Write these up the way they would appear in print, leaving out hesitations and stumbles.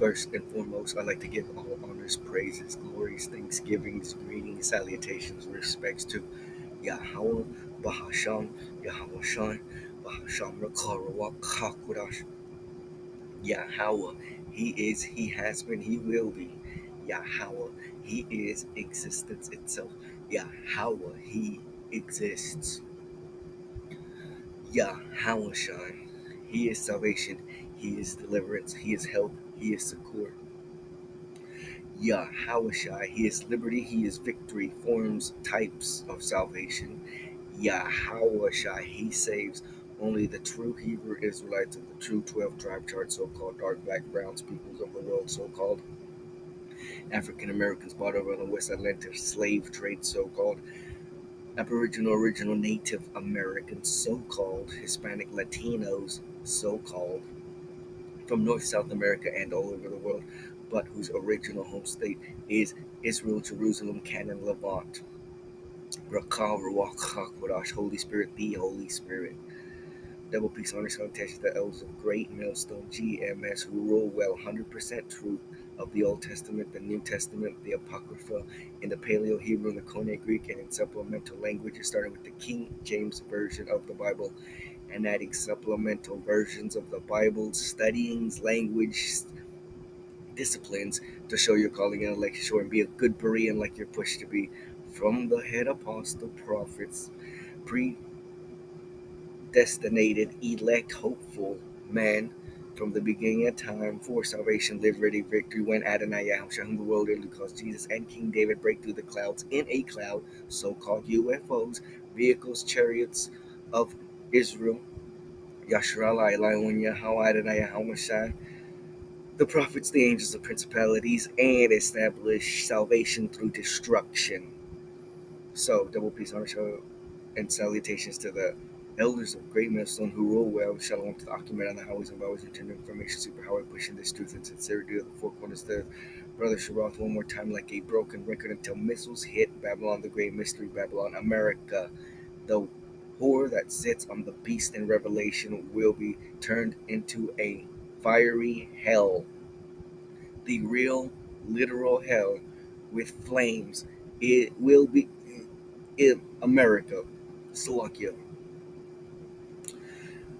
First and foremost, I'd like to give all honors, praises, glories, thanksgivings, greetings, salutations, respects to Yahweh, Bahasham, Yahweh Shan, Bahasham Rakarawak Hakudash, Yahweh. He is, He has been, He will be. Yahweh. He is existence itself. Yahweh. He exists. Yahweh Shan. He is salvation. He is deliverance. He is help. He is succor. Yahweh, He is liberty, He is victory, forms, types of salvation. Yahweh, He saves only the true Hebrew Israelites of the true 12 tribe chart, so called dark, black, browns, peoples of the world, so called African Americans bought over the West Atlantic slave trade, so called Aboriginal, original Native Americans, so called Hispanic Latinos, so called from North South America and all over the world, but whose original home state is Israel, Jerusalem, Canaan, Levant. Rakal, Ruach, HaKodesh, Holy Spirit, the Holy Spirit. Double peace, honor, salutation to the elders of Great Millstone GMS who rule well 100% truth of the Old Testament, the New Testament, the Apocrypha, in the Paleo Hebrew, and the Koine Greek, and in supplemental languages, starting with the King James Version of the Bible and adding supplemental versions of the Bible, studying language disciplines to show your calling and election, sure, and be a good Berean like you're pushed to be. From the head apostle, prophets, predestinated, elect, hopeful man from the beginning of time for salvation, live ready, victory when Adonai Yahushua, whom the world dearly calls Jesus, and King David break through the clouds in a cloud, so-called UFOs, vehicles, chariots of Israel, Yashrala, Elion, Yahweh, Adonai Yahushua, the prophets, the angels, the principalities, and establish salvation through destruction. So, double peace, honor, show, and salutations to the elders of Great Millstone who rule well. Shalom to the Achaemenid on the highways and byways, intended information superhighway, pushing this truth and sincerity of the four corners there. Brother Sharoth, one more time, like a broken record until missiles hit Babylon, the great mystery, Babylon, America. The whore that sits on the beast in Revelation will be turned into a fiery hell, the real, literal hell with flames. It will be in America, Slovakia.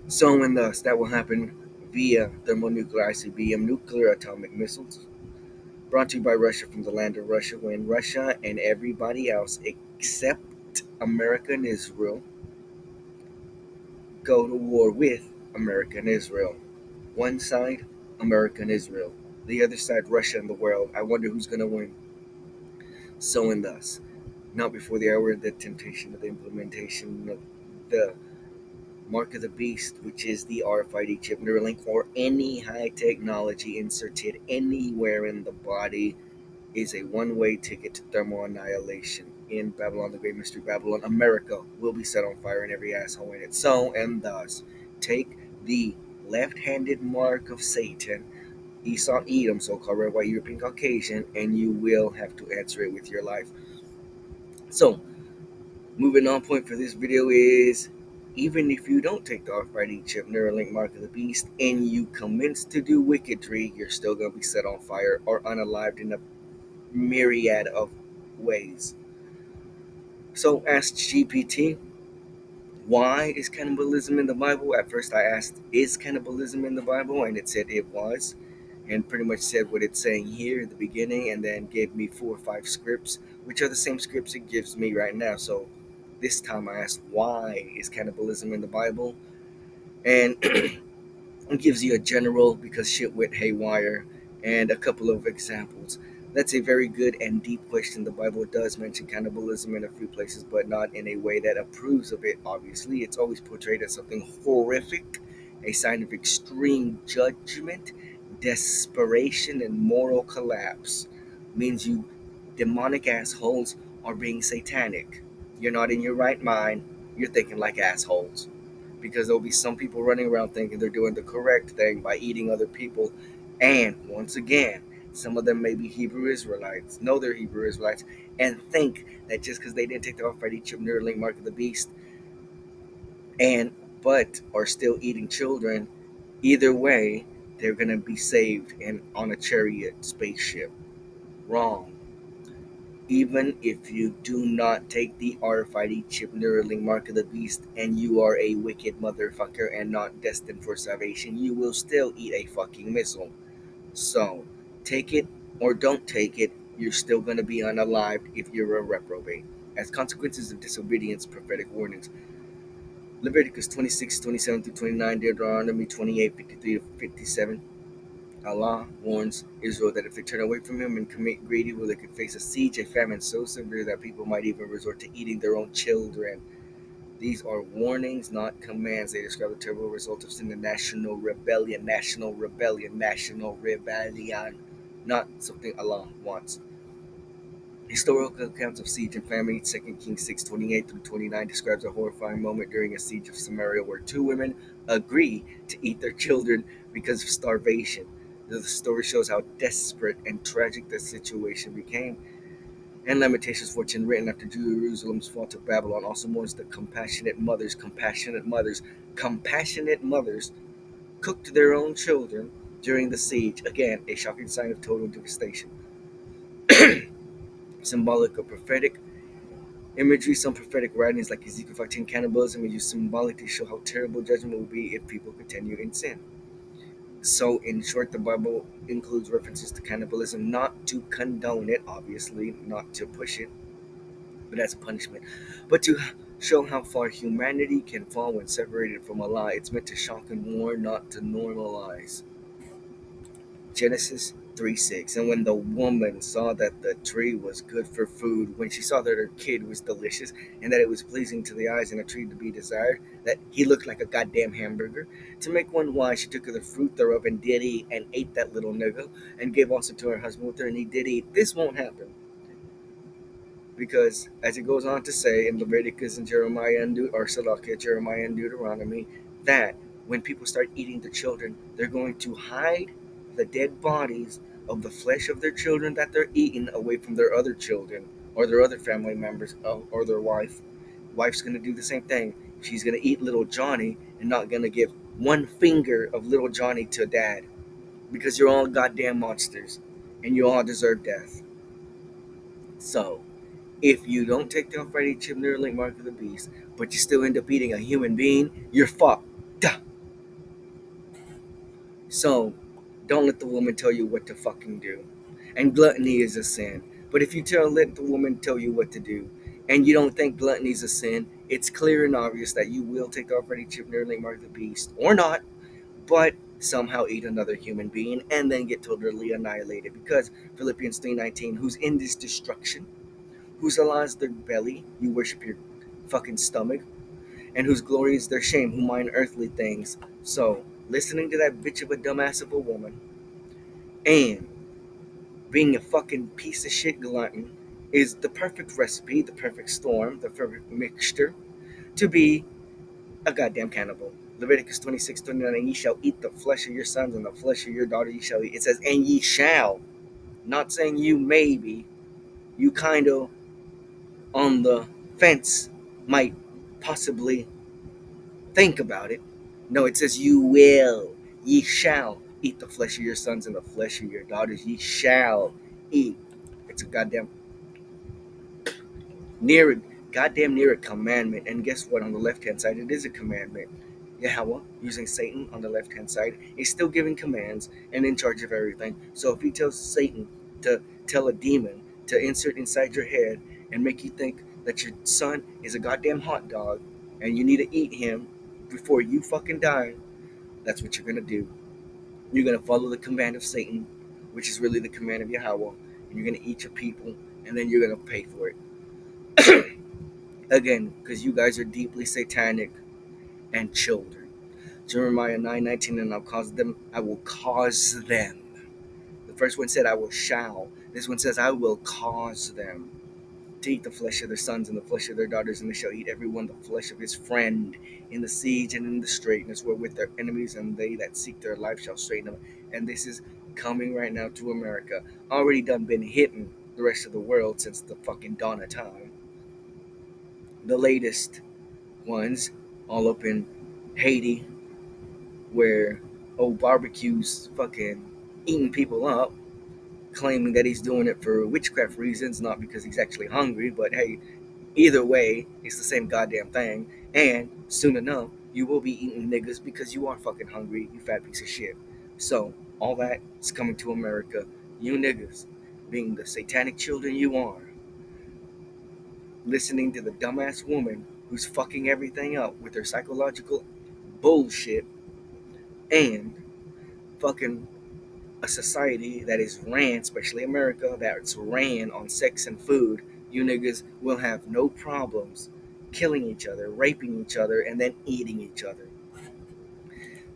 So, and thus, that will happen via thermonuclear ICBM nuclear atomic missiles, brought to you by Russia from the land of Russia, when Russia and everybody else except America and Israel go to war with America and Israel. One side, America and Israel. The other side, Russia and the world. I wonder who's going to win. So, and thus, not before the hour of the temptation of the implementation of the mark of the beast, which is the RFID chip, Neuralink, or any high technology inserted anywhere in the body, is a one-way ticket to thermal annihilation. In Babylon, the Great Mystery, Babylon, America will be set on fire and every asshole in it. So, and thus, take the left-handed mark of Satan, Esau, Edom, so-called red, white, European, Caucasian, and you will have to answer it with your life. So, moving on, point for this video is, even if you don't take the RFID chip, Neuralink, mark of the beast, and you commence to do wickedry, you're still going to be set on fire or unalived in a myriad of ways. So ask GPT, why is cannibalism in the Bible? At first I asked, is cannibalism in the Bible? And it said it was, and pretty much said what it's saying here at the beginning, and then gave me 4 or 5 scripts, which are the same scripts it gives me right now. So this time I asked, why is cannibalism in the Bible? And it gives you a general, because shit went haywire, and a couple of examples. That's a very good and deep question. The Bible does mention cannibalism in a few places, but not in a way that approves of it, obviously. It's always portrayed as something horrific, a sign of extreme judgment, desperation, and moral collapse. Means you demonic assholes are being satanic. You're not in your right mind. You're thinking like assholes, because there'll be some people running around thinking they're doing the correct thing by eating other people. And once again, some of them may be Hebrew Israelites, know they're Hebrew Israelites, and think that just because they didn't take the Almighty chip, Neuralink, mark of the beast, but are still eating children, either way, they're gonna be saved and on a chariot spaceship. Wrong. Even if you do not take the RFID chip Neuralink mark of the beast and you are a wicked motherfucker and not destined for salvation, you will still eat a fucking missile. So, take it or don't take it, you're still going to be unalived if you're a reprobate. As consequences of disobedience, prophetic warnings. Leviticus 26:27 through 29, Deuteronomy 28:53 to 57. Allah warns Israel that if they turn away from him and commit great evil, they could face a siege, a famine so severe that people might even resort to eating their own children. These are warnings, not commands. They describe the terrible result of sin, the national rebellion, national rebellion, national rebellion, not something Allah wants. Historical accounts of siege and famine, 2 Kings 6:28 through 29, describes a horrifying moment during a siege of Samaria where two women agree to eat their children because of starvation. The story shows how desperate and tragic the situation became. And Lamentations 14, written after Jerusalem's fall to Babylon, also mourns the compassionate mothers cooked their own children during the siege. Again, a shocking sign of total devastation. Symbolic of prophetic imagery, some prophetic writings like Ezekiel 14, cannibalism is used symbolically to show how terrible judgment will be if people continue in sin. So, in short, the Bible includes references to cannibalism, not to condone it, obviously, not to push it, but as a punishment, but to show how far humanity can fall when separated from Allah. It's meant to shock and warn, not to normalize. Genesis 3:6. And when the woman saw that the tree was good for food, when she saw that her kid was delicious, and that it was pleasing to the eyes and a tree to be desired, that he looked like a goddamn hamburger, to make one wise, she took of the fruit thereof and did eat, and ate that little nigga, and gave also to her husband with her, and he did eat. This won't happen. Because, as it goes on to say in Leviticus and Jeremiah or Salakia, Jeremiah and Deuteronomy, that when people start eating the children, they're going to hide the dead bodies of the flesh of their children that they're eating away from their other children or their other family members or their wife. Wife's going to do the same thing. She's going to eat little Johnny and not going to give one finger of little Johnny to dad because you're all goddamn monsters and you all deserve death. So, if you don't take the already chip Neuralink mark of the beast, but you still end up eating a human being, you're fucked. Duh. So, don't let the woman tell you what to fucking do. And gluttony is a sin. But if you let the woman tell you what to do, and you don't think gluttony is a sin, it's clear and obvious that you will take the already chip Neuralink mark of the beast, or not, but somehow eat another human being and then get totally annihilated. Because Philippians 3:19, whose end is destruction, whose Allah is their belly, you worship your fucking stomach, and whose glory is their shame, who mind earthly things. So, listening to that bitch of a dumbass of a woman and being a fucking piece of shit glutton is the perfect recipe, the perfect storm, the perfect mixture to be a goddamn cannibal. Leviticus 26:29, and ye shall eat the flesh of your sons and the flesh of your daughter ye shall eat. It says, and ye shall. Not saying you maybe. You kind of on the fence might possibly think about it. No, it says you will. Ye shall eat the flesh of your sons and the flesh of your daughters. Ye shall eat. It's a near goddamn near a commandment. And guess what? On the left hand side, it is a commandment. Yahweh, using Satan on the left hand side, is still giving commands and in charge of everything. So if he tells Satan to tell a demon to insert inside your head and make you think that your son is a goddamn hot dog and you need to eat him before you fucking die, that's what you're gonna do. You're gonna follow the command of Satan, which is really the command of Yahweh, and you're gonna eat your people, and then you're gonna pay for it. Again, because you guys are deeply satanic and children. Jeremiah 9:19, and I will cause them. The first one said, I will shall. This one says, I will cause them to eat the flesh of their sons and the flesh of their daughters, and they shall eat every one the flesh of his friend in the siege and in the straitness, wherewith their enemies and they that seek their life shall straiten them. And this is coming right now to America. Already done been hitting the rest of the world since the fucking dawn of time. The latest ones, all up in Haiti, where old barbecues fucking eating people up, claiming that he's doing it for witchcraft reasons, not because he's actually hungry. But hey, either way, it's the same goddamn thing. And soon enough, you will be eating niggas because you are fucking hungry, you fat piece of shit. So, all that is coming to America. You niggas, being the satanic children you are, listening to the dumbass woman who's fucking everything up with her psychological bullshit and fucking a society that is ran, especially America, that's ran on sex and food. You niggas will have no problems killing each other, raping each other, and then eating each other.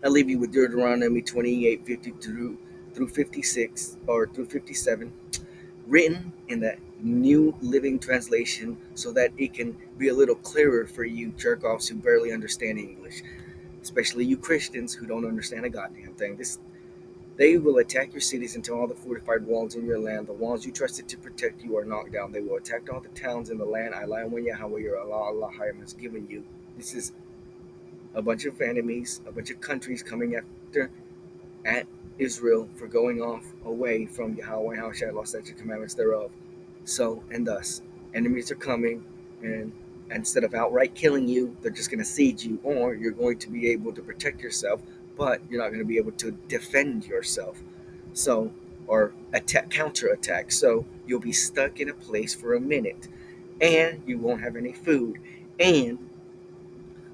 I leave you with Deuteronomy 28:50 through 56 or through 57, written in the New Living Translation so that it can be a little clearer for you jerk offs who barely understand English, especially you Christians who don't understand a goddamn thing. They will attack your cities until all the fortified walls in your land, the walls you trusted to protect you, are knocked down. They will attack all the towns in the land I lie when Yahweh your Allah has given you. This is a bunch of enemies, a bunch of countries coming after at Israel for going off away from Yahweh, how shall I lost statute commandments thereof. So and thus, enemies are coming, and instead of outright killing you, they're just going to siege you, or you're going to be able to protect yourself, but you're not going to be able to defend yourself. So, or attack, counterattack. So you'll be stuck in a place for a minute, and you won't have any food, and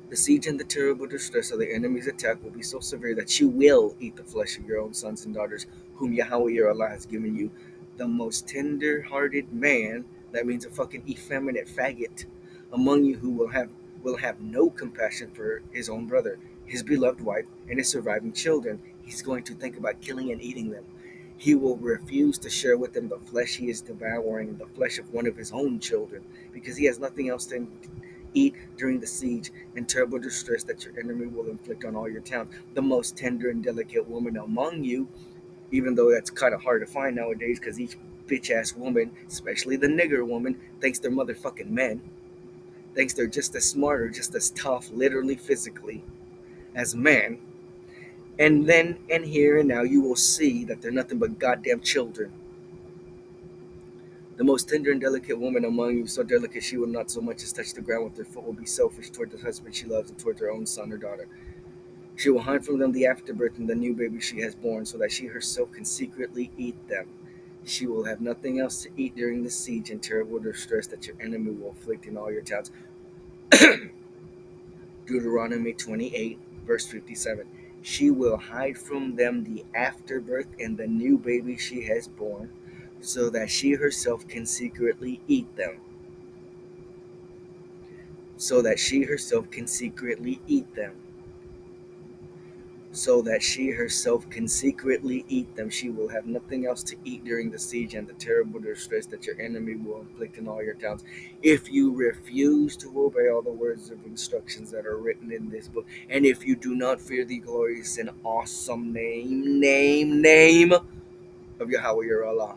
the siege and the terrible distress of the enemy's attack will be so severe that you will eat the flesh of your own sons and daughters, whom Yahweh your Allah has given you. The most tender-hearted man, that means a fucking effeminate faggot, among you who will have no compassion for his own brother, his beloved wife, and his surviving children. He's going to think about killing and eating them. He will refuse to share with them the flesh he is devouring, the flesh of one of his own children, because he has nothing else to eat during the siege and terrible distress that your enemy will inflict on all your towns. The most tender and delicate woman among you, even though that's kind of hard to find nowadays because each bitch ass woman, especially the nigger woman, thinks they're motherfucking men, thinks they're just as smart or just as tough, literally, physically, as men. And then, and here and now, you will see that they're nothing but goddamn children. The most tender and delicate woman among you, so delicate she will not so much as touch the ground with her foot, will be selfish toward the husband she loves and toward her own son or daughter. She will hide from them the afterbirth and the new baby she has born, so that she herself can secretly eat them. She will have nothing else to eat during the siege and terrible distress that your enemy will inflict in all your towns. Deuteronomy 28, verse 57. She will hide from them the afterbirth and the new baby she has born, so that she herself can secretly eat them. So that she herself can secretly eat them. So that she herself can secretly eat them. She will have nothing else to eat during the siege and the terrible distress that your enemy will inflict in all your towns. If you refuse to obey all the words of instructions that are written in this book, and if you do not fear the glorious and awesome name of Yahweh your Allah.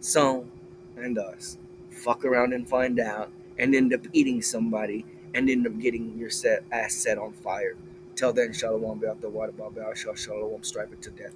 So, and us, fuck around and find out, and end up eating somebody, and end up getting your ass set on fire. Till then, Shalom, Be'at the water, Shalom, strive it to death.